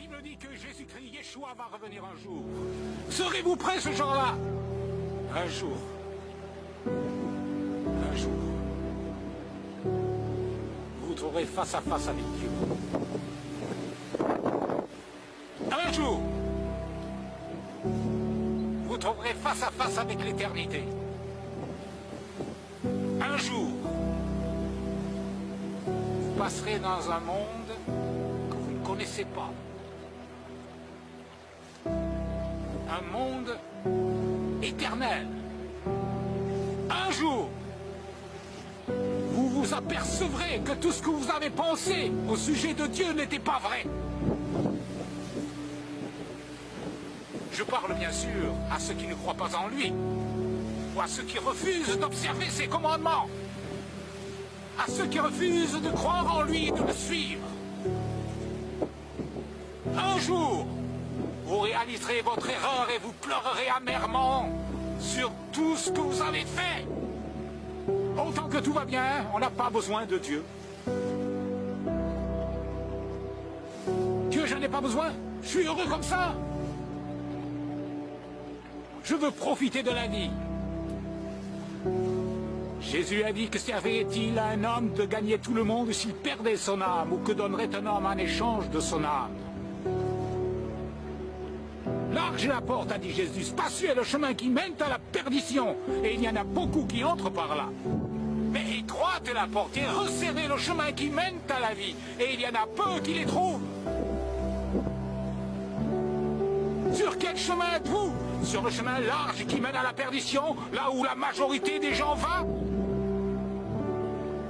Bible dit que Jésus-Christ, Yeshua, va revenir un jour. Serez-vous prêts ce jour-là? Un jour. Un jour. Vous vous trouverez face à face avec Dieu. Un jour. Vous trouverez face à face avec l'éternité. Un jour. Vous passerez dans un monde que vous ne connaissez pas. Un monde éternel. Un jour, vous vous apercevrez que tout ce que vous avez pensé au sujet de Dieu n'était pas vrai. Je parle bien sûr à ceux qui ne croient pas en lui, ou à ceux qui refusent d'observer ses commandements, à ceux qui refusent de croire en lui et de le suivre. Un jour, vous réaliserez votre erreur et vous pleurerez amèrement sur tout ce que vous avez fait. Autant que tout va bien, on n'a pas besoin de Dieu. Dieu, je n'ai pas besoin. Je suis heureux comme ça. Je veux profiter de la vie. Jésus a dit que servait-il à un homme de gagner tout le monde s'il perdait son âme, ou que donnerait un homme en échange de son âme? Large est la porte, a dit Jésus, spacieux est le chemin qui mène à la perdition, et il y en a beaucoup qui entrent par là. Mais étroite est la porte, et resserré le chemin qui mène à la vie, et il y en a peu qui les trouvent. Sur quel chemin êtes-vous? Sur le chemin large qui mène à la perdition, là où la majorité des gens va?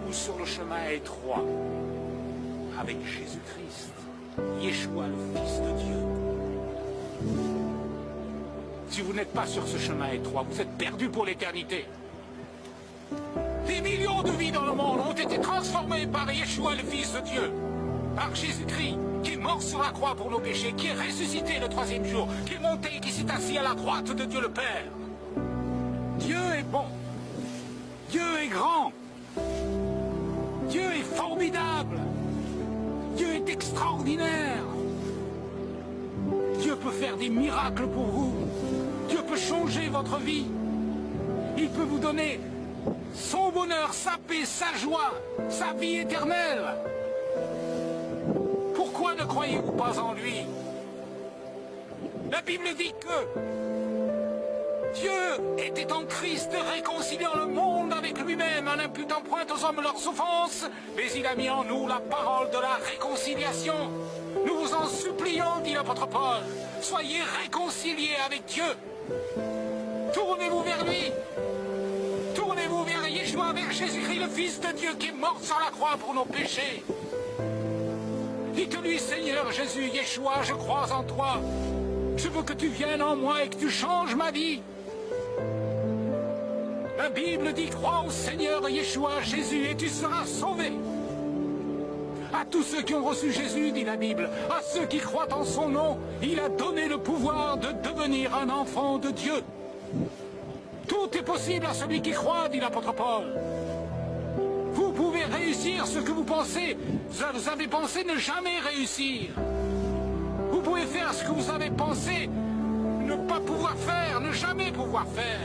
Ou sur le chemin étroit, avec Jésus-Christ, Yeshua, le Fils de Dieu? Si vous n'êtes pas sur ce chemin étroit, vous êtes perdu pour l'éternité. Des millions de vies dans le monde ont été transformées par Yeshua, le Fils de Dieu, par Jésus-Christ, qui est mort sur la croix pour nos péchés, qui est ressuscité le troisième jour, qui est monté et qui s'est assis à la droite de Dieu le Père. Dieu est bon. Dieu est grand. Dieu est formidable. Dieu est extraordinaire. Dieu peut faire des miracles pour vous. Dieu peut changer votre vie. Il peut vous donner son bonheur, sa paix, sa joie, sa vie éternelle. Pourquoi ne croyez-vous pas en lui? La Bible dit que Dieu était en Christ réconciliant le monde avec lui-même en n'imputant point aux hommes leurs offenses, mais il a mis en nous la parole de la réconciliation. Nous vous en supplions, dit l'apôtre Paul, soyez réconciliés avec Dieu. Tournez-vous vers lui. Tournez-vous vers Yeshua, vers Jésus-Christ, le Fils de Dieu, qui est mort sur la croix pour nos péchés. Dites-lui, Seigneur Jésus, Yeshua, je crois en toi. Je veux que tu viennes en moi et que tu changes ma vie. La Bible dit, crois au Seigneur Yeshua, Jésus, et tu seras sauvé. À tous ceux qui ont reçu Jésus, dit la Bible, à ceux qui croient en son nom, il a donné le pouvoir de devenir un enfant de Dieu. Tout est possible à celui qui croit, dit l'apôtre Paul. Vous pouvez réussir ce que vous pensez. Vous avez pensé ne jamais réussir. Vous pouvez faire ce que vous avez pensé ne pas pouvoir faire, ne jamais pouvoir faire.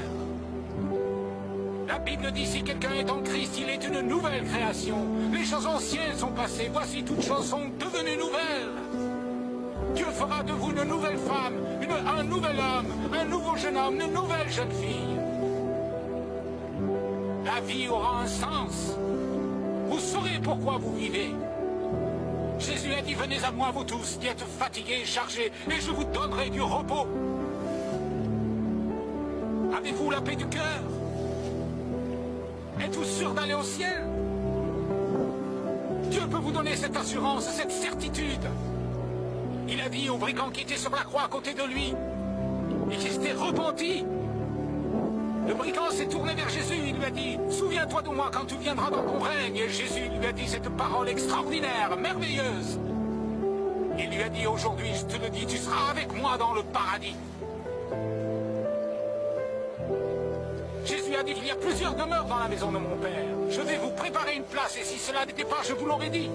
La Bible dit, si quelqu'un est en Christ, il est une nouvelle création. Les choses anciennes sont passées, voici toutes choses sont devenues nouvelles. Dieu fera de vous une nouvelle femme, un nouvel homme, un nouveau jeune homme, une nouvelle jeune fille. La vie aura un sens. Vous saurez pourquoi vous vivez. Jésus a dit, venez à moi vous tous qui êtes fatigués et chargés, et je vous donnerai du repos. Avez-vous la paix du cœur? Êtes-vous sûr d'aller au ciel? Dieu peut vous donner cette assurance, cette certitude. Il a dit au brigand qui était sur la croix à côté de lui, et qui s'était repenti. Le brigand s'est tourné vers Jésus, il lui a dit, souviens-toi de moi quand tu viendras dans ton règne. Et Jésus lui a dit cette parole extraordinaire, merveilleuse. Il lui a dit, aujourd'hui je te le dis, tu seras avec moi dans le paradis. Jésus a dit, il y a plusieurs demeures dans la maison de mon Père. Je vais vous préparer une place, et si cela n'était pas, je vous l'aurais dit.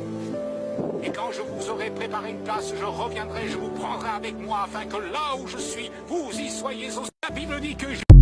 Et quand je vous aurai préparé une place, je reviendrai, je vous prendrai avec moi, afin que là où je suis, vous y soyez aussi. La Bible dit que